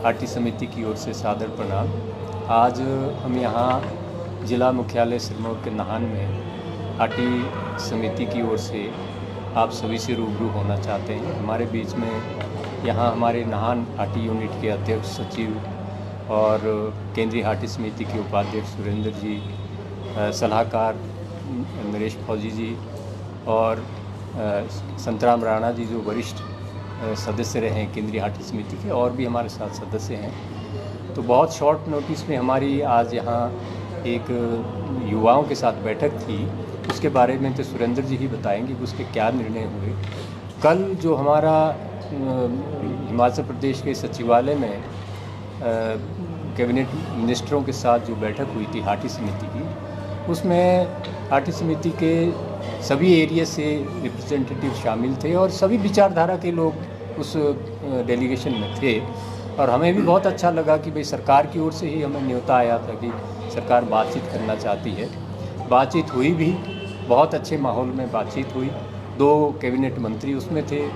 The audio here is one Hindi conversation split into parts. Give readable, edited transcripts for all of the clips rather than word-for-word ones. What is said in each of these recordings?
आरटी समिति की ओर से सादर प्रणाम। आज हम यहाँ जिला मुख्यालय सिरमौर के नाहन में आरटी समिति की ओर से आप सभी से रूबरू होना चाहते हैं। हमारे बीच में यहाँ हमारे नाहन आरटी यूनिट के अध्यक्ष सचिव और केंद्रीय आरटी समिति के उपाध्यक्ष सुरेंद्र जी, सलाहकार नरेश फौजी जी और संतराम राणा जी जो वरिष्ठ सदस्य रहे हैं केंद्रीय आरटी समिति के, और भी हमारे साथ सदस्य हैं। तो बहुत शॉर्ट नोटिस में हमारी आज यहाँ एक युवाओं के साथ बैठक थी। उसके बारे में तो सुरेंद्र जी ही बताएंगे कि उसके क्या निर्णय हुए। कल जो हमारा हिमाचल प्रदेश के सचिवालय में कैबिनेट मिनिस्टरों के साथ जो बैठक हुई थी आरटी समिति की, उसमें आरटी समिति के सभी एरिया से रिप्रेजेंटेटिव शामिल थे और सभी विचारधारा के लोग उस डेलीगेशन में थे। और हमें भी बहुत अच्छा लगा कि भाई सरकार की ओर से ही हमें न्योता आया था कि सरकार बातचीत करना चाहती है। बातचीत हुई भी, बहुत अच्छे माहौल में बातचीत हुई। 2 कैबिनेट मंत्री उसमें थे,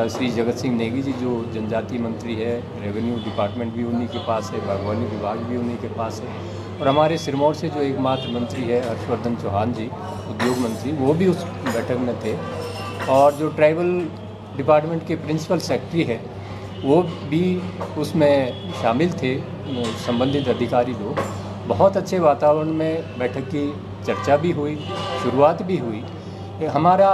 श्री जगत सिंह नेगी जी जो जनजातीय मंत्री है, रेवेन्यू डिपार्टमेंट भी उन्हीं के पास है, बागवानी विभाग भी उन्हीं के पास है, और हमारे सिरमौर से जो एकमात्र मंत्री है हर्षवर्धन चौहान जी, उद्योग मंत्री, वो भी उस बैठक में थे। और जो ट्राइबल डिपार्टमेंट के प्रिंसिपल सेक्रेटरी है वो भी उसमें शामिल थे, संबंधित अधिकारी लोग। बहुत अच्छे वातावरण में बैठक की चर्चा भी हुई, शुरुआत भी हुई। हमारा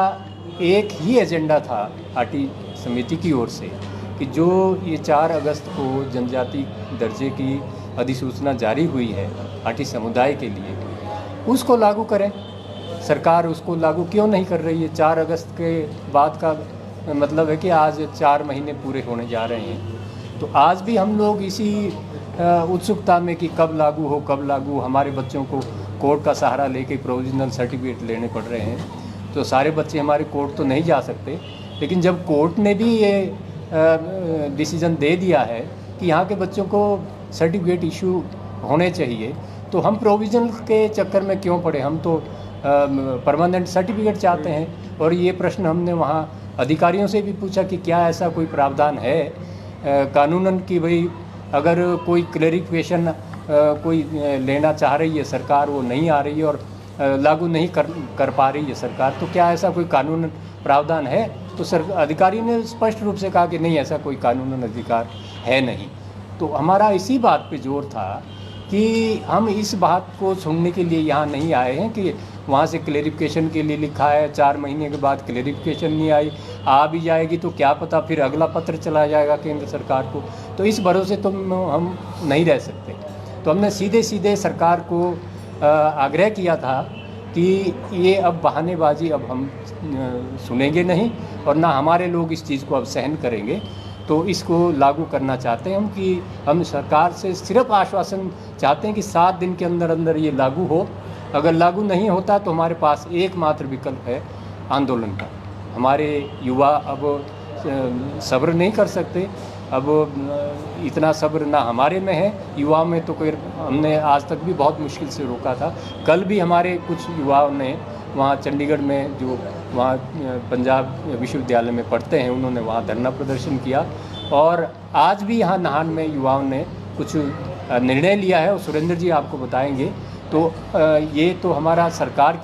एक ही एजेंडा था आरटी समिति की ओर से कि जो ये 4 अगस्त को जनजाति दर्जे की अधिसूचना जारी हुई है आरटी समुदाय के लिए, उसको लागू करें। सरकार उसको लागू क्यों नहीं कर रही है? 4 अगस्त के बाद का मतलब है कि आज 4 महीने पूरे होने जा रहे हैं। तो आज भी हम लोग इसी उत्सुकता में कि कब लागू हो, कब लागू हो। हमारे बच्चों को कोर्ट का सहारा लेके प्रोविजनल सर्टिफिकेट लेने पड़ रहे हैं। तो सारे बच्चे हमारे कोर्ट तो नहीं जा सकते, लेकिन जब कोर्ट ने भी ये डिसीज़न दे दिया है कि यहाँ के बच्चों को सर्टिफिकेट इशू होने चाहिए, तो हम प्रोविजनल के चक्कर में क्यों पड़े? हम तो परमानेंट सर्टिफिकेट चाहते हैं। और ये प्रश्न हमने वहाँ अधिकारियों से भी पूछा कि क्या ऐसा कोई प्रावधान है कानूनन कि भाई अगर कोई क्लैरिफिकेशन कोई लेना चाह रही है सरकार, वो नहीं आ रही है और लागू नहीं कर पा रही है सरकार, तो क्या ऐसा कोई कानूनन प्रावधान है? तो अधिकारी ने स्पष्ट रूप से कहा कि नहीं, ऐसा कोई कानूनन अधिकार है नहीं। तो हमारा इसी बात पे जोर था कि हम इस बात को सुनने के लिए यहाँ नहीं आए हैं कि वहाँ से क्लैरिफिकेशन के लिए लिखा है, 4 महीने के बाद क्लैरिफिकेशन नहीं आई, आ भी जाएगी तो क्या पता फिर अगला पत्र चला जाएगा केंद्र सरकार को। तो इस भरोसे तो हम नहीं रह सकते। तो हमने सीधे सीधे सरकार को आग्रह किया था कि ये अब बहानेबाजी अब हम सुनेंगे नहीं, और ना हमारे लोग इस चीज़ को अब सहन करेंगे। तो इसको लागू करना चाहते हैं हम कि हम सरकार से सिर्फ आश्वासन चाहते हैं कि 7 दिन के अंदर अंदर ये लागू हो। अगर लागू नहीं होता तो हमारे पास एकमात्र विकल्प है आंदोलन का। हमारे युवा अब सब्र नहीं कर सकते। अब इतना सब्र ना हमारे में है, युवाओं में तो कोई, हमने आज तक भी बहुत मुश्किल से रोका था। कल भी हमारे कुछ युवाओं ने वहाँ चंडीगढ़ में जो वहाँ पंजाब विश्वविद्यालय में पढ़ते हैं, उन्होंने वहाँ धरना प्रदर्शन किया। और आज भी यहाँ नाहन में युवाओं ने कुछ निर्णय लिया है, और सुरेंद्र जी आपको बताएंगे। तो ये तो हमारा सरकार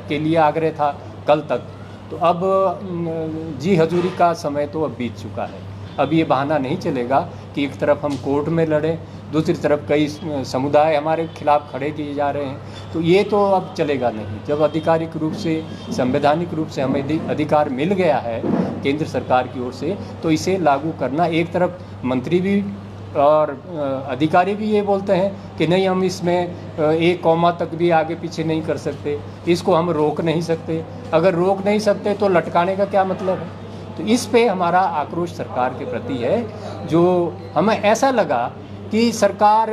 के लिए आग्रह था कल तक। तो अब जी हजूरी का समय तो अब बीत चुका है। अब ये बहाना नहीं चलेगा कि एक तरफ हम कोर्ट में लड़ें, दूसरी तरफ कई समुदाय हमारे खिलाफ खड़े किए जा रहे हैं। तो ये तो अब चलेगा नहीं। जब आधिकारिक रूप से, संवैधानिक रूप से हमें अधिकार मिल गया है केंद्र सरकार की ओर से, तो इसे लागू करना, एक तरफ मंत्री भी और अधिकारी भी ये बोलते हैं कि नहीं, हम इसमें 1 कॉमा तक भी आगे पीछे नहीं कर सकते, इसको हम रोक नहीं सकते। अगर रोक नहीं सकते तो लटकाने का क्या मतलब है? तो इस पे हमारा आक्रोश सरकार के प्रति है। जो हमें ऐसा लगा कि सरकार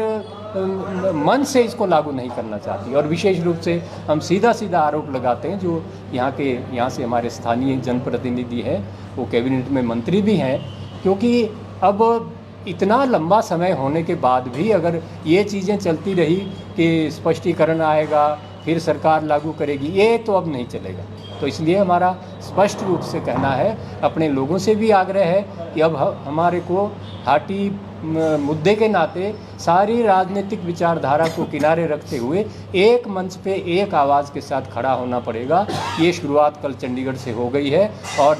मन से इसको लागू नहीं करना चाहती, और विशेष रूप से हम सीधा सीधा आरोप लगाते हैं जो यहाँ से हमारे स्थानीय जनप्रतिनिधि हैं, वो कैबिनेट में मंत्री भी हैं, क्योंकि अब इतना लंबा समय होने के बाद भी अगर ये चीज़ें चलती रही कि स्पष्टीकरण आएगा फिर सरकार लागू करेगी, ये तो अब नहीं चलेगा। तो इसलिए हमारा स्पष्ट रूप से कहना है, अपने लोगों से भी आग्रह है कि अब हमारे को हाटी मुद्दे के नाते सारी राजनीतिक विचारधारा को किनारे रखते हुए एक मंच पे एक आवाज़ के साथ खड़ा होना पड़ेगा। ये शुरुआत कल चंडीगढ़ से हो गई है और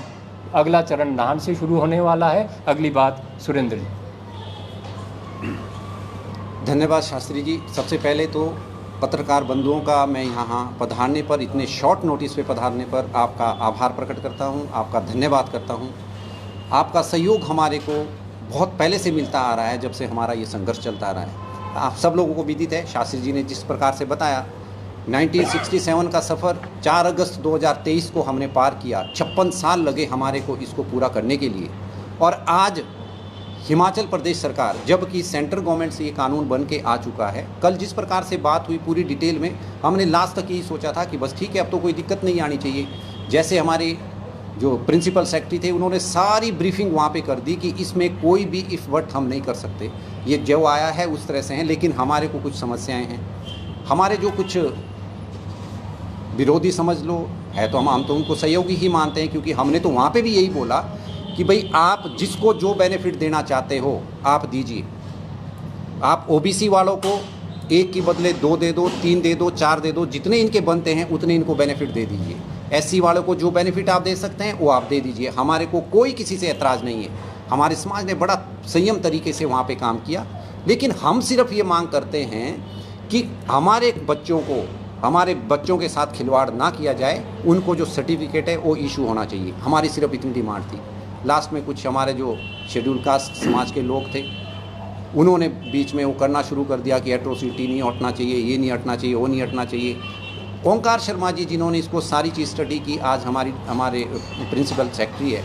अगला चरण नाहन से शुरू होने वाला है। अगली बात सुरेंद्र जी। धन्यवाद शास्त्री जी। सबसे पहले तो पत्रकार बंधुओं का मैं यहाँ पधारने पर, इतने शॉर्ट नोटिस पे पधारने पर आपका आभार प्रकट करता हूँ, आपका धन्यवाद करता हूँ। आपका सहयोग हमारे को बहुत पहले से मिलता आ रहा है, जब से हमारा ये संघर्ष चलता आ रहा है। आप सब लोगों को विदित है, शास्त्री जी ने जिस प्रकार से बताया, 1967 का सफ़र 4 अगस्त 2023 को हमने पार किया। 56 साल लगे हमारे को इसको पूरा करने के लिए। और आज हिमाचल प्रदेश सरकार, जबकि सेंट्रल गवर्नमेंट से ये कानून बन के आ चुका है, कल जिस प्रकार से बात हुई पूरी डिटेल में, हमने लास्ट तक यही सोचा था कि बस ठीक है, अब तो कोई दिक्कत नहीं आनी चाहिए। जैसे हमारे जो प्रिंसिपल सेक्रेटरी थे, उन्होंने सारी ब्रीफिंग वहाँ पे कर दी कि इसमें कोई भी इफ बट हम नहीं कर सकते, ये जो आया है उस तरह से हैं। लेकिन हमारे को कुछ समस्याएं हैं, हमारे जो कुछ विरोधी समझ लो है, तो हम तो उनको सहयोगी ही मानते हैं, क्योंकि हमने तो वहाँ पे भी यही बोला कि भाई आप जिसको जो बेनिफिट देना चाहते हो आप दीजिए। आप ओबीसी वालों को 1 के बदले 2 दे दो, 3 दे दो, 4 दे दो, जितने इनके बनते हैं उतने इनको बेनिफिट दे दीजिए। एससी वालों को जो बेनिफिट आप दे सकते हैं वो आप दे दीजिए। हमारे को कोई किसी से ऐतराज़ नहीं है। हमारे समाज ने बड़ा संयम तरीके से वहाँ पे काम किया। लेकिन हम सिर्फ ये मांग करते हैं कि हमारे बच्चों के साथ खिलवाड़ ना किया जाए। उनको जो सर्टिफिकेट है वो इशू होना चाहिए। हमारी सिर्फ इतनी डिमांड थी। लास्ट में कुछ हमारे जो शेड्यूल कास्ट समाज के लोग थे, उन्होंने बीच में वो करना शुरू कर दिया कि एट्रोसिटी नहीं हटना चाहिए, ये नहीं हटना चाहिए, वो नहीं हटना चाहिए। ओंकार शर्मा जी, जिन्होंने इसको सारी चीज़ स्टडी की, आज हमारे प्रिंसिपल सेक्रेटरी है,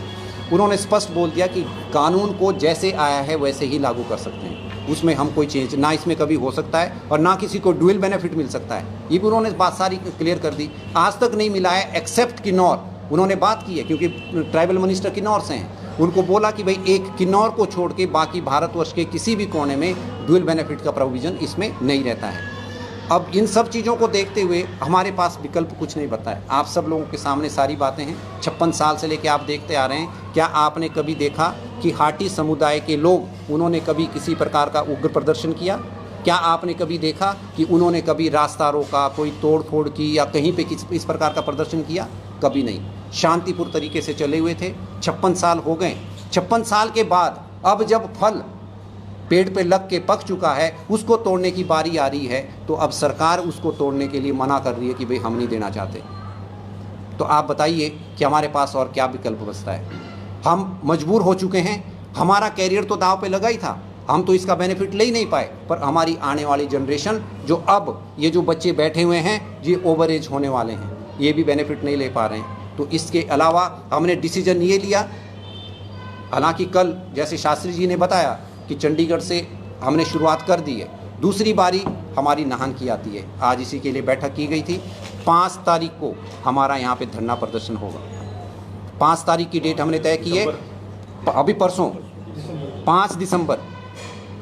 उन्होंने स्पष्ट बोल दिया कि कानून को जैसे आया है वैसे ही लागू कर सकते हैं। उसमें हम कोई चेंज ना इसमें कभी हो सकता है और ना किसी को ड्यूअल बेनिफिट मिल सकता है। ये भी उन्होंने बात सारी क्लियर कर दी। आज तक नहीं मिला है एक्सेप्ट किन्नौर। उन्होंने बात की है क्योंकि ट्राइबल मिनिस्टर किन्नौर से हैं। उनको बोला कि भाई एक किन्नौर को छोड़ के बाकी भारतवर्ष के किसी भी कोने में ड्यूअल बेनिफिट का प्रोविज़न इसमें नहीं रहता है। अब इन सब चीज़ों को देखते हुए हमारे पास विकल्प कुछ नहीं बता है। आप सब लोगों के सामने सारी बातें हैं। 56 साल से लेकर आप देखते आ रहे हैं। क्या आपने कभी देखा कि हाटी समुदाय के लोग, उन्होंने कभी किसी प्रकार का उग्र प्रदर्शन किया? क्या आपने कभी देखा कि उन्होंने कभी रास्ता रोका, कोई तोड़ फोड़ की या कहीं पे इस प्रकार का प्रदर्शन किया? कभी नहीं। शांतिपूर्ण तरीके से चले हुए थे। 56 साल हो गए। 56 साल के बाद अब जब फल पेड़ पे लग के पक चुका है, उसको तोड़ने की बारी आ रही है, तो अब सरकार उसको तोड़ने के लिए मना कर रही है कि भाई हम नहीं देना चाहते। तो आप बताइए कि हमारे पास और क्या विकल्प बचता है? हम मजबूर हो चुके हैं। हमारा कैरियर तो दांव पे लगा ही था। हम तो इसका बेनिफिट ले ही नहीं पाए, पर हमारी आने वाली जनरेशन, जो अब ये जो बच्चे बैठे हुए हैं, ये ओवर एज होने वाले हैं, ये भी बेनिफिट नहीं ले पा रहे हैं। तो इसके अलावा हमने डिसीजन ये लिया, हालांकि कल जैसे शास्त्री जी ने बताया कि चंडीगढ़ से हमने शुरुआत कर दी है। दूसरी बारी हमारी नाहन की आती है। आज इसी के लिए बैठक की गई थी। 5 तारीख को हमारा यहाँ पे धरना प्रदर्शन होगा। 5 तारीख की डेट हमने तय की है। अभी परसों 5 दिसंबर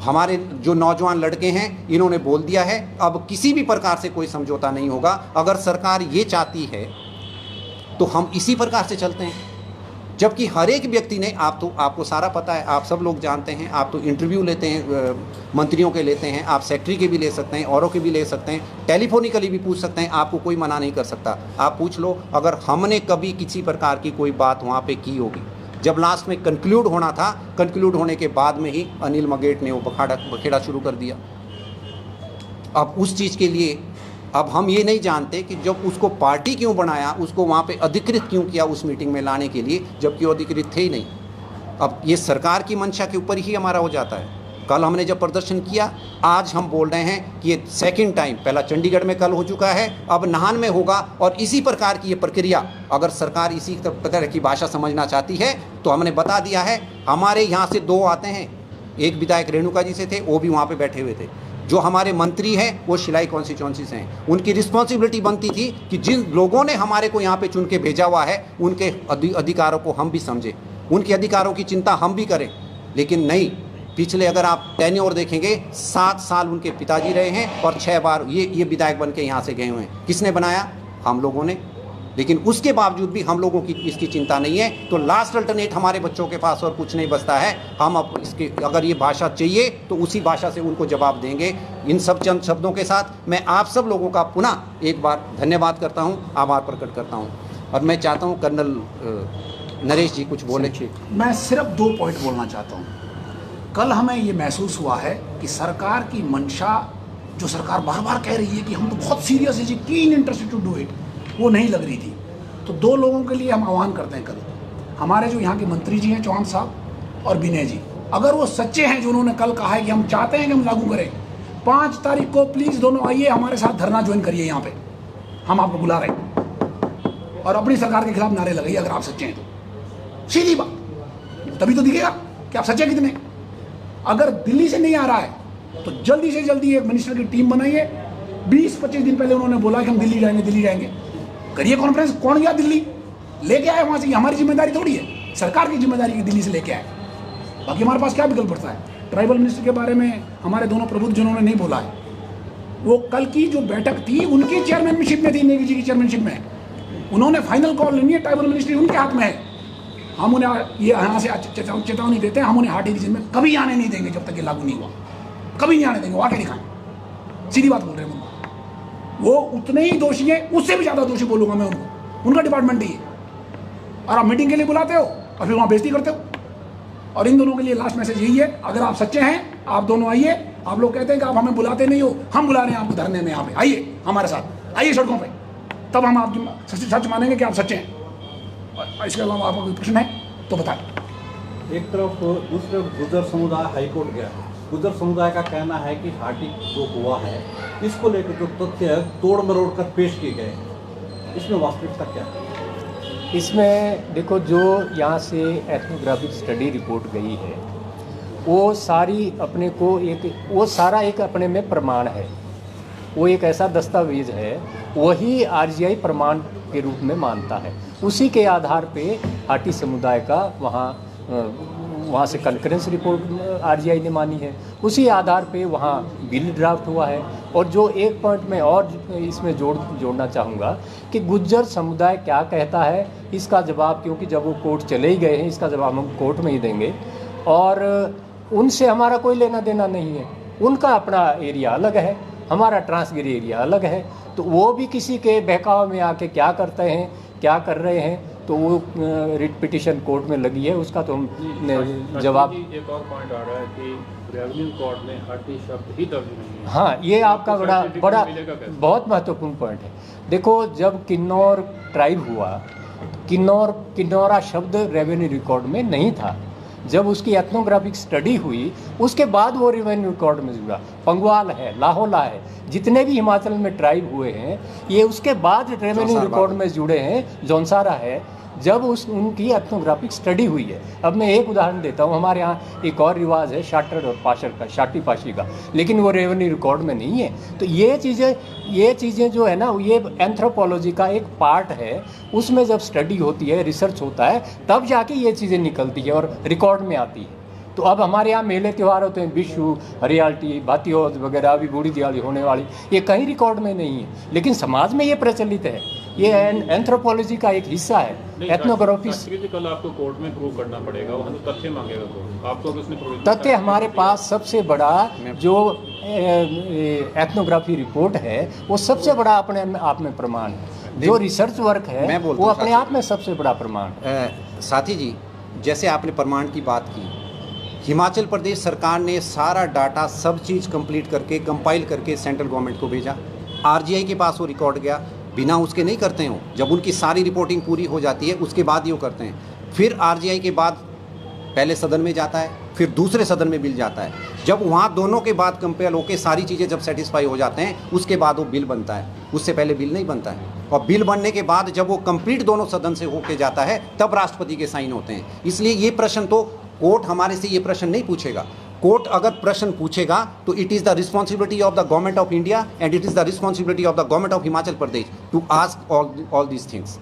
हमारे जो नौजवान लड़के हैं, इन्होंने बोल दिया है अब किसी भी प्रकार से कोई समझौता नहीं होगा। अगर सरकार ये चाहती है तो हम इसी प्रकार से चलते हैं। जबकि हर एक व्यक्ति ने, आपको सारा पता है, आप सब लोग जानते हैं, आप तो इंटरव्यू लेते हैं मंत्रियों के लेते हैं, आप सेक्रेटरी के भी ले सकते हैं, औरों के भी ले सकते हैं, टेलीफोनिकली भी पूछ सकते हैं, आपको कोई मना नहीं कर सकता। आप पूछ लो अगर हमने कभी किसी प्रकार की कोई बात वहाँ पे की होगी। जब लास्ट में कंक्लूड होना था, कंक्लूड होने के बाद में ही अनिल मगेट ने वो बखेड़ा शुरू कर दिया। अब उस चीज़ के लिए अब हम ये नहीं जानते कि जब उसको पार्टी क्यों बनाया, उसको वहाँ पे अधिकृत क्यों किया उस मीटिंग में लाने के लिए, जबकि वो अधिकृत थे ही नहीं। अब ये सरकार की मंशा के ऊपर ही हमारा हो जाता है। कल हमने जब प्रदर्शन किया, आज हम बोल रहे हैं कि ये सेकंड टाइम, पहला चंडीगढ़ में कल हो चुका है, अब नाहन में होगा। और इसी प्रकार की ये प्रक्रिया, अगर सरकार इसी प्रकार की भाषा समझना चाहती है तो हमने बता दिया है। हमारे यहाँ से 2 आते हैं, एक विधायक रेणुका जी से थे, वो भी वहाँ पर बैठे हुए थे। जो हमारे मंत्री हैं वो शिलाई कॉन्स्टिट्यूंसी से हैं। उनकी रिस्पॉन्सिबिलिटी बनती थी कि जिन लोगों ने हमारे को यहाँ पे चुन के भेजा हुआ है, उनके अधिकारों को हम भी समझें, उनके अधिकारों की चिंता हम भी करें। लेकिन नहीं, पिछले अगर आप टेन्योर देखेंगे, 7 साल उनके पिताजी रहे हैं और 6 बार ये विधायक बन के यहाँ से गए हुए हैं। किसने बनाया? हम लोगों ने। लेकिन उसके बावजूद भी हम लोगों की इसकी चिंता नहीं है। तो लास्ट अल्टरनेट हमारे बच्चों के पास और कुछ नहीं बचता है। हम अब इसके अगर ये भाषा चाहिए तो उसी भाषा से उनको जवाब देंगे। इन सब चंद शब्दों के साथ मैं आप सब लोगों का पुनः एक बार धन्यवाद करता हूँ, आभार प्रकट करता हूँ। और मैं चाहता हूँ कर्नल नरेश जी कुछ बोले। मैं सिर्फ 2 पॉइंट बोलना चाहता हूँ। कल हमें ये महसूस हुआ है कि सरकार की मंशा, जो सरकार बार बार कह रही है कि हम तो बहुत सीरियस है जी, कीन इंटरेस्टेड टू डू इट, वो नहीं लग रही थी। तो 2 लोगों के लिए हम आह्वान करते हैं कल, हमारे जो यहाँ के मंत्री जी हैं चौहान साहब और विनय जी, अगर वो सच्चे हैं जो उन्होंने कल कहा है कि हम चाहते हैं कि हम लागू करें, 5 तारीख को प्लीज़ दोनों आइए हमारे साथ धरना ज्वाइन करिए यहाँ पे, हम आपको बुला रहे हैं, और अपनी सरकार के खिलाफ नारे लगाइए अगर आप सच्चे हैं तो। सीधी बात, तभी तो दिखेगा कि आप सच्चे कितने। अगर दिल्ली से नहीं आ रहा है तो जल्दी से जल्दी एक मिनिस्टर की टीम बनाइए। 20-25 दिन पहले उन्होंने बोला कि हम दिल्ली जाएंगे, करिए कॉन्फ्रेंस। कौन गया दिल्ली, लेके आए वहाँ से, हमारी जिम्मेदारी थोड़ी है, सरकार की जिम्मेदारी की दिल्ली से लेके आए। बाकी हमारे पास क्या विकल्प पड़ता है। ट्राइबल मिनिस्टर के बारे में हमारे दोनों प्रबुद्ध जिन्होंने नहीं बोला है, वो कल की जो बैठक थी उनकी चेयरमैनशिप में थी, नेगी जी की चेयरमैनशिप में, उन्होंने फाइनल कॉल लेनी है, ट्राइबल मिनिस्ट्री उनके हाथ में है। हम उन्हें ये यहाँ से चेतावनी देते हैं, हम उन्हें हार्टी रीजन में कभी आने नहीं देंगे जब तक ये लागू नहीं हुआ, कभी नहीं आने देंगे। वो आके दिखाएं, सीधी बात बोल रहे हैं। वो उतने ही दोषी हैं, उससे भी ज़्यादा दोषी बोलूँगा मैं उनको, उनका डिपार्टमेंट ही है। और आप मीटिंग के लिए बुलाते हो और फिर वहाँ बेइज्जती करते हो। और इन दोनों के लिए लास्ट मैसेज यही है, अगर आप सच्चे हैं आप दोनों आइए। आप लोग कहते हैं कि आप हमें बुलाते नहीं हो, हम बुला रहे हैं आपको धरने में, यहाँ पे आइए हमारे साथ, आइए सड़कों पे, तब हम आपकी सच मानेंगे कि आप सच्चे हैं। और इसके अलावा आपका कोई प्रश्न है तो बताएं। एक तरफ दूसरे गुर्जर समुदाय हाईकोर्ट गया, गुर्जर समुदाय का कहना है कि हाटी जो हुआ है इसको लेकर जो तथ्य तोड़ मरोड़ कर पेश किए गए, इसमें वास्तविकता क्या है? इसमें देखो, जो यहाँ से एथनोग्राफिक स्टडी रिपोर्ट गई है वो सारी अपने को वो सारा एक अपने में प्रमाण है, वो एक ऐसा दस्तावेज है, वही आरजीआई प्रमाण के रूप में मानता है। उसी के आधार पे हाटी समुदाय का वहाँ से कंकरेंस रिपोर्ट आरजीआई ने मानी है, उसी आधार पे वहाँ बिल ड्राफ्ट हुआ है। और जो एक पॉइंट में और इसमें जोड़ना चाहूँगा कि गुज्जर समुदाय क्या कहता है, इसका जवाब, क्योंकि जब वो कोर्ट चले ही गए हैं, इसका जवाब हम कोर्ट में ही देंगे। और उनसे हमारा कोई लेना देना नहीं है, उनका अपना एरिया अलग है, हमारा ट्रांसगिरी एरिया अलग है। तो वो भी किसी के बहकाव में आके क्या करते हैं, क्या कर रहे हैं, तो वो रिट पिटिशन कोर्ट में लगी है, उसका तो हम जवाब। एक और पॉइंट आ रहा है कि रेवेन्यू कोर्ट में हाटी शब्द ही दर्ज नहीं है। हाँ, ये आपका बड़ा बहुत महत्वपूर्ण पॉइंट है। देखो, जब किन्नौर ट्राइब हुआ, किन्नौरा शब्द रेवेन्यू रिकॉर्ड में नहीं था। जब उसकी एथनोग्राफिक स्टडी हुई उसके बाद वो रेवेन्यू रिकॉर्ड में जुड़ा। पंगवाल है, लाहौला है, जितने भी हिमाचल में ट्राइब हुए हैं ये उसके बाद रेवेन्यू रिकॉर्ड में जुड़े हैं। जौनसारा है, जब उनकी एथनोग्राफिक स्टडी हुई है। अब मैं एक उदाहरण देता हूँ, हमारे यहाँ एक और रिवाज है शाटर और पाशर का, शाटी पाशी का, लेकिन वो रेवेन्यू रिकॉर्ड में नहीं है। तो ये चीज़ें जो है ना, ये एंथ्रोपोलॉजी का एक पार्ट है। उसमें जब स्टडी होती है, रिसर्च होता है, तब जाके ये चीज़ें निकलती है और रिकॉर्ड में आती है। तो अब हमारे यहाँ मेले त्यौहार होते हैं, विशु, हरियाल्टी, भातीयोज वगैरह, अभी बूढ़ी दिवाली होने वाली, ये कहीं रिकॉर्ड में नहीं है, लेकिन समाज में ये प्रचलित है। ये एंथ्रोपोलॉजी का एक हिस्सा है, एथनोग्राफी। कल आपको कोर्ट में प्रूव करना पड़ेगा, वहाँ तो तथ्य मांगेगा कोर्ट, आपको किसने प्रूव? तथ्य हमारे पास सबसे बड़ा जो एथनोग्राफी रिपोर्ट है वो सबसे बड़ा अपने आप में प्रमाण है। जो रिसर्च वर्क है वो अपने आप में सबसे बड़ा प्रमाण है। साथी जी, जैसे आपने प्रमाण की बात की, हिमाचल प्रदेश सरकार ने सारा डाटा, सब चीज़ कंप्लीट करके, कंपाइल करके सेंट्रल गवर्नमेंट को भेजा। आरजीआई के पास वो रिकॉर्ड गया, बिना उसके नहीं करते हैं। जब उनकी सारी रिपोर्टिंग पूरी हो जाती है उसके बाद ही वो करते हैं। फिर आरजीआई के बाद पहले सदन में जाता है, फिर दूसरे सदन में बिल जाता है। जब वहाँ दोनों के बाद कंपेयर होकर सारी चीज़ें जब सेटिस्फाई हो जाते हैं, उसके बाद वो बिल बनता है, उससे पहले बिल नहीं बनता है। और बिल बनने के बाद जब वो कंप्लीट दोनों सदन से होके जाता है, तब राष्ट्रपति के साइन होते हैं। इसलिए ये प्रश्न तो कोर्ट हमारे से ये प्रश्न नहीं पूछेगा। कोर्ट अगर प्रश्न पूछेगा तो it is the responsibility of the government of India and it is the responsibility of the government of Himachal Pradesh to ask all these things.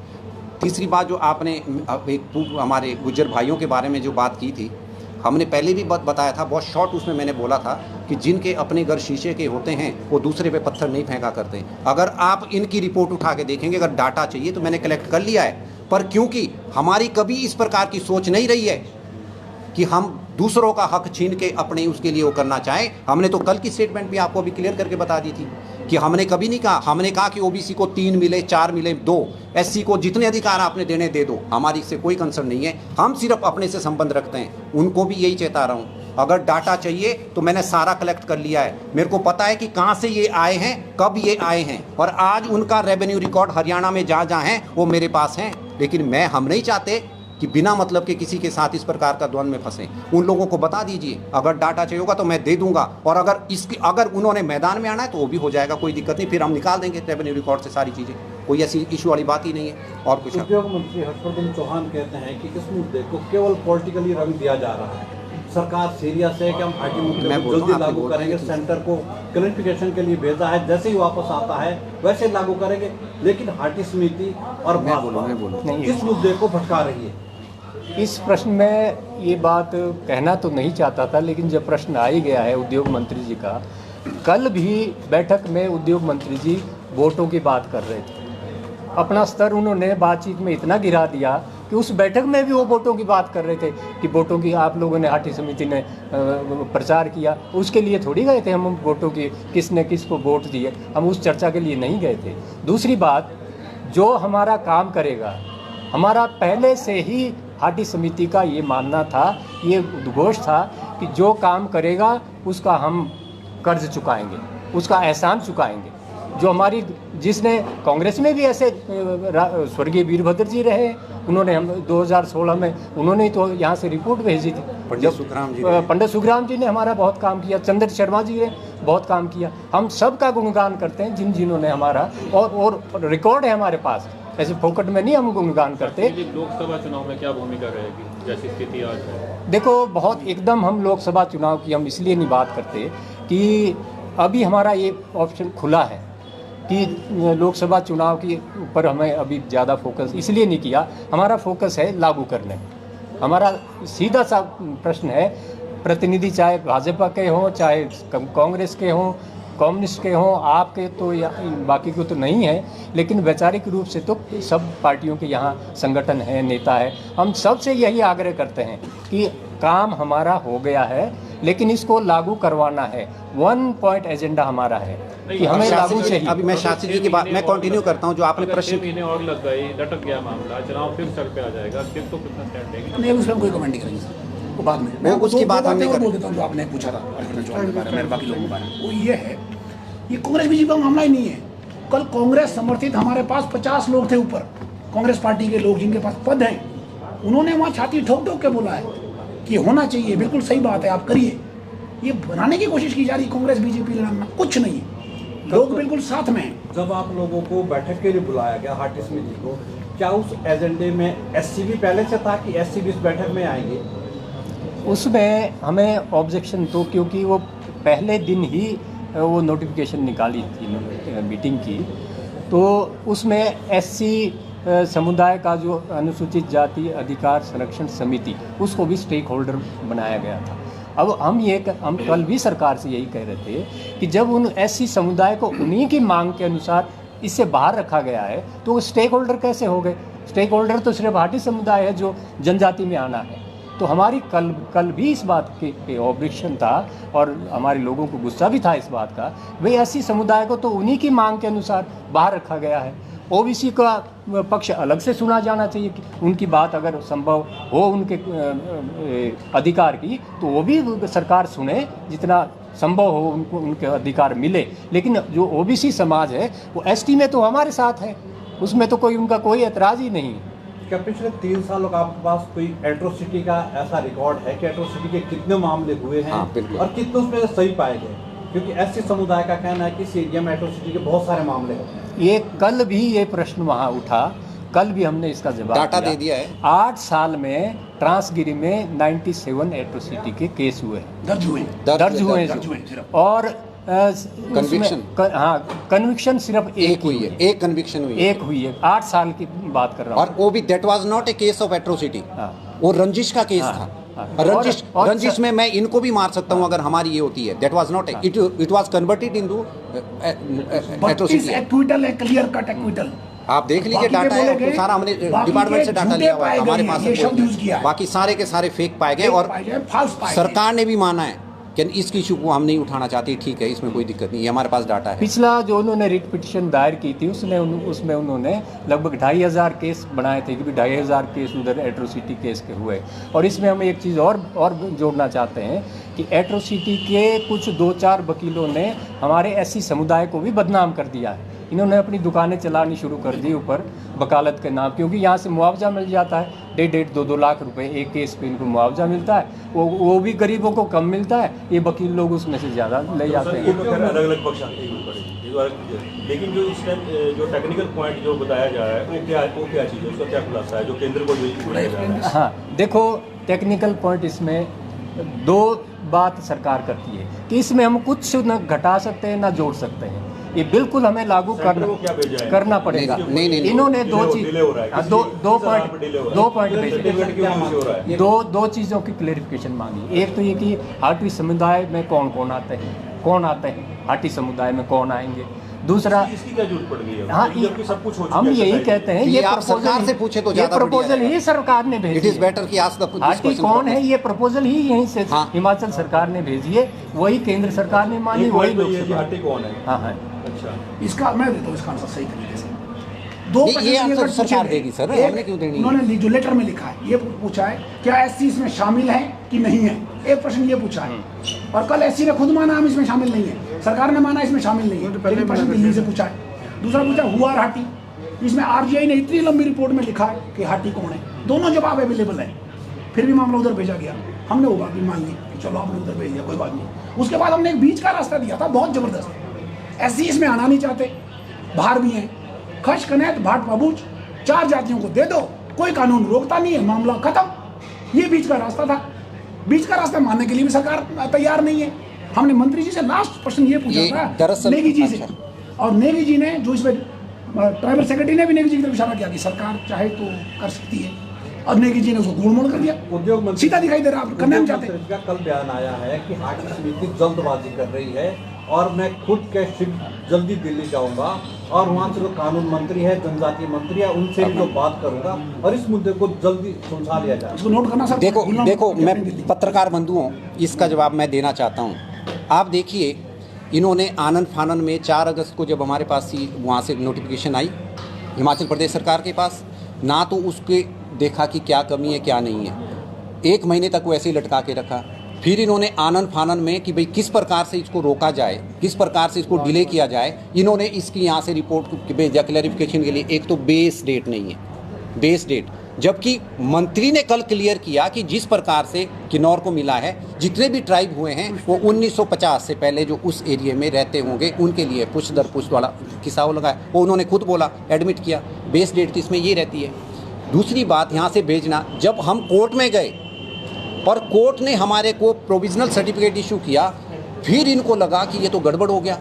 तीसरी बात जो आपने एक हमारे गुज्जर भाइयों के बारे में जो बात की थी, हमने पहले भी बताया था, बहुत शॉर्ट उसमें मैंने बोला था कि जिनके अपने घर शीशे के होते हैं वो दूसरे पे पत्थर नहीं फेंका करते। अगर आप इनकी रिपोर्ट उठा के देखेंगे, अगर डाटा चाहिए तो मैंने कलेक्ट कर लिया है, पर क्योंकि हमारी कभी इस प्रकार की सोच नहीं रही है कि हम दूसरों का हक छीन के अपने उसके लिए वो करना चाहें। हमने तो कल की स्टेटमेंट भी आपको अभी क्लियर करके बता दी थी कि हमने कभी नहीं कहा, हमने कहा कि ओबीसी को 3 मिले, 4 मिले, 2, एससी को जितने अधिकार आपने देने दे दो, हमारी इससे कोई कंसर्न नहीं है। हम सिर्फ अपने से संबंध रखते हैं। उनको भी यही चेता रहा हूँ, अगर डाटा चाहिए तो मैंने सारा कलेक्ट कर लिया है। मेरे को पता है कि कहाँ से ये आए हैं, कब ये आए हैं, और आज उनका रेवेन्यू रिकॉर्ड हरियाणा में जहाँ जहाँ हैं वो मेरे पास हैं। लेकिन हम नहीं चाहते कि बिना मतलब के किसी के साथ इस प्रकार का द्वंद्व में फंसे। उन लोगों को बता दीजिए, अगर डाटा चाहिए होगा तो मैं दे दूंगा, और अगर उन्होंने मैदान में आना है तो वो भी हो जाएगा, कोई दिक्कत नहीं। फिर हम निकाल देंगे रेवेन्यू रिकॉर्ड से सारी चीज़ें, कोई ऐसी इशू वाली बात ही नहीं है। और कुछ उद्योग मंत्री हर्षवर्धन चौहान कहते हैं कि इस मुद्दे को केवल पॉलिटिकली रंग दिया जा रहा है। सरकार सीरियस है कि हम हाटी मुद्दे को जल्दी लागू करेंगे, सेंटर को क्लैरिफिकेशन के लिए भेजा है, जैसे ही वापस आता है वैसे लागू करेंगे। लेकिन हाटी समिति और भाजपा इस मुद्दे को भटका रही है। इस प्रश्न में ये बात कहना तो नहीं चाहता था, लेकिन जब प्रश्न आ ही गया है उद्योग मंत्री जी का, कल भी बैठक में उद्योग मंत्री जी वोटों की बात कर रहे थे। अपना स्तर उन्होंने बातचीत में इतना गिरा दिया कि उस बैठक में भी वो वोटों की बात कर रहे थे कि वोटों की आप लोगों ने, हाटी समिति ने प्रचार किया, उसके लिए थोड़ी गए थे हम वोटों की, किसने किसको वोट दिए, हम उस चर्चा के लिए नहीं गए थे। दूसरी बात, जो हमारा काम करेगा, हमारा पहले से ही हाटी समिति का ये मानना था, ये उद्घोष था कि जो काम करेगा उसका हम कर्ज चुकाएंगे, उसका एहसान चुकाएंगे। जो हमारी, जिसने कांग्रेस में भी ऐसे स्वर्गीय वीरभद्र जी रहे, उन्होंने हम 2016 में उन्होंने तो यहाँ से रिपोर्ट भेजी थी। पंडित सुखराम जी ने हमारा बहुत काम किया, चंद्र शर्मा जी ने बहुत काम किया। हम सब का गुणगान करते हैं जिन्होंने हमारा, और रिकॉर्ड है हमारे पास, ऐसे फोकट में नहीं हम गुणगान करते। लोकसभा चुनाव में क्या भूमिका रहेगी जैसी स्थिति आज है? देखो, बहुत एकदम हम लोकसभा चुनाव की हम इसलिए नहीं बात करते कि अभी हमारा ये ऑप्शन खुला है कि लोकसभा चुनाव के ऊपर हमें अभी ज़्यादा फोकस इसलिए नहीं किया। हमारा फोकस है लागू करने। हमारा सीधा सा प्रश्न है, प्रतिनिधि चाहे भाजपा के हों, चाहे कांग्रेस के हों, कम्युनिस्ट के हों, आपके तो या बाकी को तो नहीं है, लेकिन वैचारिक रूप से तो सब पार्टियों के यहाँ संगठन है, नेता है। हम सबसे यही आग्रह करते हैं कि काम हमारा हो गया है, लेकिन इसको लागू करवाना है। 1 पॉइंट एजेंडा हमारा है कि हमें लागू चाहिए। अभी मैं शास्त्री जी की बात मैं कंटिन्यू करता हूँ, जो आपने प्रश्न, 6 महीने और लग गए, लटक गया मामला, चुनाव फिर सर पे आ जाएगा, फिर तो कितना स्टैंड लेंगे? नहीं, उसमें कोई कमेंट नहीं करेंगे सर, वो बाद में। मैं उसकी बात हम नहीं बोल देता हूँ जो आपने पूछा था चौहान के बारे में, बाकी लोगों के बारे में। वो ये है, ये कांग्रेस बीजेपी का मामला ही नहीं है। कल कांग्रेस समर्थित हमारे पास 50 लोग थे ऊपर, कांग्रेस पार्टी के लोग जिनके पास पद हैं, उन्होंने वहाँ छाती ठोक ठोक के बोला है कि होना चाहिए, बिल्कुल सही बात है, आप करिए। ये बनाने की कोशिश की जा रही कांग्रेस बीजेपी लड़ना, कुछ नहीं है, लोग बिल्कुल साथ में हैं। जब आप लोगों को बैठक के लिए बुलाया गया हाटी समिति को, क्या उस एजेंडे में एससी भी पहले से था कि एससी भी इस बैठक में आएंगे? उसमें हमें ऑब्जेक्शन तो, क्योंकि वो पहले दिन ही वो नोटिफिकेशन निकाली थी मीटिंग की, तो उसमें एससी समुदाय का जो अनुसूचित जाति अधिकार संरक्षण समिति, उसको भी स्टेक होल्डर बनाया गया था। अब हम कल भी सरकार से यही कह रहे थे कि जब उन एससी समुदाय को उन्हीं की मांग के अनुसार इससे बाहर रखा गया है, तो वो स्टेक होल्डर कैसे हो गए? स्टेक होल्डर तो सिर्फ हाटी समुदाय है जो जनजाति में आना है। तो हमारी कल भी इस बात पे ऑब्जेक्शन था, और हमारे लोगों को गुस्सा भी था इस बात का, वे एससी समुदाय को तो उन्हीं की मांग के अनुसार बाहर रखा गया है। ओबीसी का पक्ष अलग से सुना जाना चाहिए कि उनकी बात अगर संभव हो उनके अधिकार की, तो वो भी सरकार सुने, जितना संभव हो उनको उनके अधिकार मिले। लेकिन जो ओबीसी समाज है वो एसटी में तो हमारे साथ है, उसमें तो उनका कोई एतराज़ ही नहीं। क्या पिछले 3 सालों का आपके पास कोई एट्रोसिटी का ऐसा रिकॉर्ड है कि एट्रोसिटी के कितने मामले हुए हैं? हाँ, बिल्कुल। और कितने उसमें सही पाए गए? क्योंकि एससी समुदाय का कहना है कि इस एरिया में एट्रोसिटी के बहुत सारे मामले हैं। ये कल भी ये प्रश्न वहाँ उठा, कल भी हमने इसका जवाब डाटा दे दिया है। 8 साल में ट्रांसगिरी में 97 एट्रोसिटी के केस हुए, दर्ज हुए सिर्फ। और कन्विक्शन, हाँ, कन्विक्शन सिर्फ एक हुई है, एक कन्विक्शन हुई है। 8 साल की बात कर रहा हूँ। और वो भी that was not a case of atrocity, वो रंजिश का केस था। हाँ। रंजिश और रंजिश में मैं इनको भी मार सकता हूं अगर हमारी ये होती है। That was not it was converted into 32 atrocity. Acquittal है, क्लियर कट एक्विटल। आप देख लीजिए, बाकी के डाटा है, बोले गए, तो सारा हमने बाकी डिपार्टमेंट के से डाटा झूठे लिया हुआ है, पाए हमारे गए पास हैं, ये सब शब्द यूज किया है। बाकी सारे के सारे फेक पाए गए और फाल्स पाए सरकार ने भी माना है कि इस इशू को हम नहीं उठाना चाहते। ठीक है, इसमें कोई दिक्कत नहीं है, हमारे पास डाटा है। पिछला जो उन्होंने रिट पिटिशन दायर की थी उसमें उन्होंने लगभग 2500 केस बनाए थे कि भी 2500 केस उधर एट्रोसिटी केस के हुए। और इसमें हम एक चीज़ और जोड़ना चाहते हैं कि एट्रोसिटी के कुछ 2-4 वकीलों ने हमारे एससी समुदाय को भी बदनाम कर दिया है। इन्होंने अपनी दुकानें चलानी शुरू कर दी ऊपर वकालत के नाम, क्योंकि यहाँ से मुआवजा मिल जाता है 1.5-2 लाख रुपए एक केस पे इनको मुआवजा मिलता है। वो भी गरीबों को कम मिलता है, ये वकील लोग उसमें से ज़्यादा ले जाते हैं। अलग अलग पक्ष लेकिन जो इस टाइम जो टेक्निकल पॉइंट जो बताया जा रहा है वो क्या चीज़ है, उसका क्या खुलासा है जो केंद्र को जो हाँ, देखो टेक्निकल पॉइंट इसमें 2 बात सरकार करती है कि इसमें हम कुछ न घटा सकते हैं ना जोड़ सकते हैं। ये बिल्कुल हमें लागू करना पड़ेगा। नहीं। इन्होंने दो पॉइंट भेजे, दो चीज़ों की क्लेरिफिकेशन मांगी। एक तो ये कि हाटी समुदाय में कौन आते हैं, हाटी समुदाय में कौन आएंगे। दूसरा, इसकी क्या जरूरत पड़ गई है? हाँ, सब कुछ हो हम यही कहते हैं, ये आप सरकार से पूछे तो ज़्यादा प्रपोजल ही सरकार ने भेजी। इट इज बेटर कि आज तक हाटी कौन है, ये प्रपोजल ही यहीं से हाँ। हिमाचल सरकार ने भेजी है, वही केंद्र सरकार ने मानी, वही लोकसभा। हाटी कौन है? हाँ। अच्छा, इसका मैं देता हूँ इसका आंसर सही तरीके से। ये आंसर सरकार देगी सर, हमने क्यों देनी है? उन्होंने जो लेटर में लिखा है ये पूछा है क्या एससी इसमें शामिल है कि नहीं है, एक प्रश्न ये पूछा है। और कल एससी ने खुद माना हम इसमें शामिल नहीं है, सरकार ने माना इसमें शामिल नहीं है। पहले प्रश्न दिल्ली से पूछा है। दूसरा पूछा हुआ हाटी, इसमें आरजीआई ने इतनी लंबी रिपोर्ट में लिखा है कि हाटी कौन है। दोनों जवाब अवेलेबल है, फिर भी मामला उधर भेजा गया। हमने वो बात भी मान ली कि चलो आपने उधर भेज दिया, कोई बात नहीं। उसके बाद हमने एक बीच का रास्ता दिया था बहुत जबरदस्त। एससी इसमें आना नहीं चाहते, बाहर भी हैं, खश कनैत भाट पबूच 4 जातियों को दे दो, कोई कानून रोकता नहीं है, मामला खत्म। ये बीच का रास्ता था। बीच का रास्ता मानने के लिए भी सरकार तैयार नहीं है। हमने मंत्री जी से लास्ट प्रश्न ये पूछा था नेगी जी से, और नेगी जी ने जो इसमें ट्राइबल सेक्रेटरी ने भी नेगी जी की तरफ इशारा किया कि सरकार चाहे तो कर सकती है, और नेगी जी ने उसको गोलमोल कर दिया। उद्योग मंत्री सीधा दिखाई दे रहा है, आप करना नहीं चाहते। का कल बयान आया है कि हाटी समिति जल्दबाजी कर रही है और मैं खुद के जल्दी दिल्ली जाऊंगा और वहाँ से जो कानून मंत्री है, जनजातीय मंत्री है, उनसे भी जो बात करूंगा और इस मुद्दे को जल्दी सुलझा लिया जाए। इसको नोट करना सर। देखो मैं पत्रकार बंधु हूँ, इसका जवाब मैं देना चाहता हूँ। आप देखिए, इन्होंने आनंद फानन में 4 अगस्त को जब हमारे पास वहाँ से नोटिफिकेशन आई हिमाचल प्रदेश सरकार के पास, ना तो उसके देखा कि क्या कमी है क्या नहीं है, 1 महीने तक वो ऐसे ही लटका के रखा। फिर इन्होंने आनंद फानन में कि भाई किस प्रकार से इसको रोका जाए, किस प्रकार से इसको डिले किया जाए, इन्होंने इसकी यहाँ से रिपोर्ट भेजा क्लैरिफिकेशन के लिए। एक तो बेस डेट नहीं है, बेस डेट, जबकि मंत्री ने कल क्लियर किया कि जिस प्रकार से किन्नौर को मिला है, जितने भी ट्राइब हुए हैं वो 1950 से पहले जो उस एरिया में रहते होंगे उनके लिए पुश दर पुश वाला किस्सा लगाया, वो उन्होंने खुद बोला, एडमिट किया। बेस डेट तो इसमें ये रहती है। दूसरी बात, यहाँ से भेजना, जब हम कोर्ट में गए और कोर्ट ने हमारे को प्रोविजनल सर्टिफिकेट इशू किया, फिर इनको लगा कि ये तो गड़बड़ हो गया।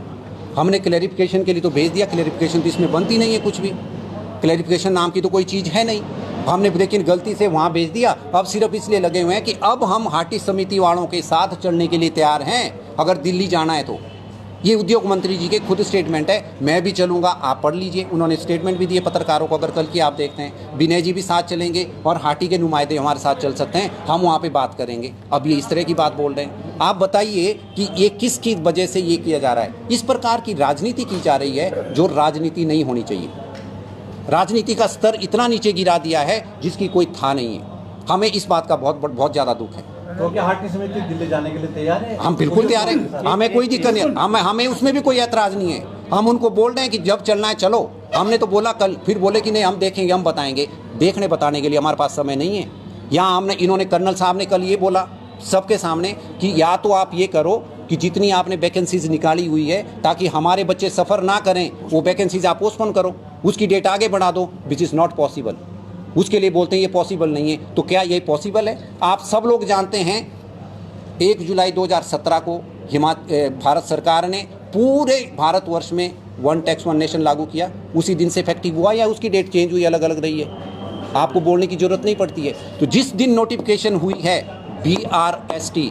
हमने क्लैरिफिकेशन के लिए तो भेज दिया, क्लैरिफिकेशन तो इसमें बनती नहीं है, कुछ भी क्लैरिफिकेशन नाम की तो कोई चीज़ है नहीं। हमने लेकिन गलती से वहाँ भेज दिया। अब सिर्फ इसलिए लगे हुए हैं कि अब हम हाटी समिति वालों के साथ चलने के लिए तैयार हैं अगर दिल्ली जाना है तो। ये उद्योग मंत्री जी के खुद स्टेटमेंट है, मैं भी चलूँगा, आप पढ़ लीजिए। उन्होंने स्टेटमेंट भी दिए पत्रकारों को, अगर कल की आप देखते हैं विनय जी भी साथ चलेंगे और हाटी के नुमाइंदे हमारे साथ चल सकते हैं, हम वहाँ पे बात करेंगे। अब ये इस तरह की बात बोल रहे हैं। आप बताइए कि ये किसकी वजह से ये किया जा रहा है? इस प्रकार की राजनीति की जा रही है जो राजनीति नहीं होनी चाहिए। राजनीति का स्तर इतना नीचे गिरा दिया है जिसकी कोई था नहीं है। हमें इस बात का बहुत ज़्यादा दुख है। तो क्या हाटी समिति दिल्ली जाने के लिए तैयार है? हम बिल्कुल तैयार हैं, हमें कोई दिक्कत नहीं, हमें उसमें भी कोई ऐतराज़ नहीं है। हम उनको बोल रहे हैं कि जब चलना है चलो। हमने तो बोला कल, फिर बोले कि नहीं हम देखेंगे, हम बताएंगे। देखने बताने के लिए हमारे पास समय नहीं है। यहाँ इन्होंने कर्नल साहब ने कल ये बोला सबके सामने कि या तो आप ये करो कि जितनी आपने वैकेंसीज निकाली हुई है ताकि हमारे बच्चे सफ़र ना करें, वो वैकेंसीज आप पोस्टपोन करो, उसकी डेट आगे बढ़ा दो, विच इज़ नॉट पॉसिबल। उसके लिए बोलते हैं ये पॉसिबल नहीं है। तो क्या ये पॉसिबल है? आप सब लोग जानते हैं 1 जुलाई 2017 को भारत सरकार ने पूरे भारतवर्ष में 1 टैक्स 1 नेशन लागू किया। उसी दिन से इफेक्टिव हुआ या उसकी डेट चेंज हुई, अलग अलग रही है? आपको बोलने की ज़रूरत नहीं पड़ती है। तो जिस दिन नोटिफिकेशन हुई है BRST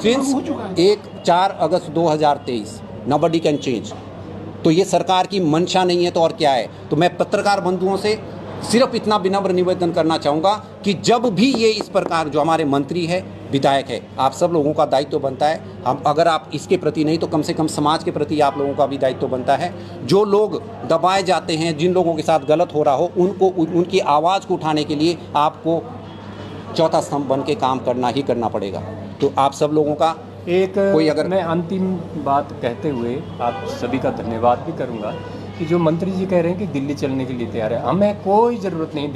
सिंस हो चुका है। 4 अगस्त 2023 नोबडी कैन चेंज। तो ये सरकार की मंशा नहीं है तो और क्या है। तो मैं पत्रकार बंधुओं से सिर्फ इतना विनम्र निवेदन करना चाहूँगा कि जब भी ये इस प्रकार जो हमारे मंत्री है, विधायक है, आप सब लोगों का दायित्व बनता है, हम अगर आप इसके प्रति नहीं तो कम से कम समाज के प्रति आप लोगों का भी दायित्व बनता है। जो लोग दबाए जाते हैं, जिन लोगों के साथ गलत हो रहा हो, उनको उनकी आवाज़ को उठाने के लिए आपको चौथा स्तंभ बन के काम करना ही करना पड़ेगा। तो आप सब लोगों का कोई अगर मैं अंतिम बात कहते हुए आप सभी का धन्यवाद भी करूंगा कि जो मंत्री जी कह रहे हैं कि दिल्ली चलने के लिए तैयार है, हमें कोई ज़रूरत नहीं।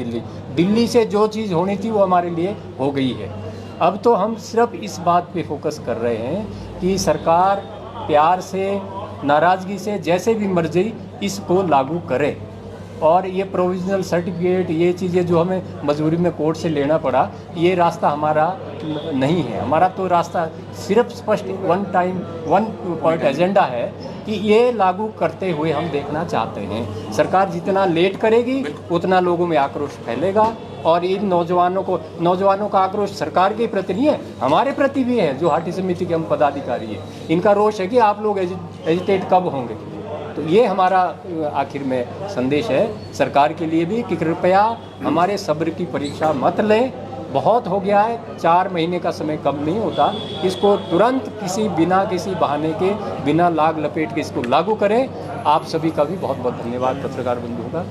दिल्ली से जो चीज़ होनी थी वो हमारे लिए हो गई है। अब तो हम सिर्फ इस बात पे फोकस कर रहे हैं कि सरकार प्यार से, नाराज़गी से, जैसे भी मर्जी इसको लागू करे। और ये प्रोविजनल सर्टिफिकेट, ये चीज़ें जो हमें मजबूरी में कोर्ट से लेना पड़ा, ये रास्ता हमारा नहीं है। हमारा तो रास्ता सिर्फ स्पष्ट वन पॉइंट एजेंडा है कि ये लागू करते हुए हम देखना चाहते हैं। सरकार जितना लेट करेगी उतना लोगों में आक्रोश फैलेगा। और इन नौजवानों का आक्रोश सरकार के प्रति नहीं है, हमारे प्रति भी है, जो हाटी समिति के हम पदाधिकारी हैं। इनका रोष है कि आप लोग एजिटेट कब होंगे। तो ये हमारा आखिर में संदेश है सरकार के लिए भी कि कृपया हमारे सब्र की परीक्षा मत लें। बहुत हो गया है, 4 महीने का समय कम नहीं होता। इसको तुरंत किसी बहाने के, बिना लाग लपेट के इसको लागू करें। आप सभी का भी बहुत बहुत धन्यवाद पत्रकार बंधुओं का।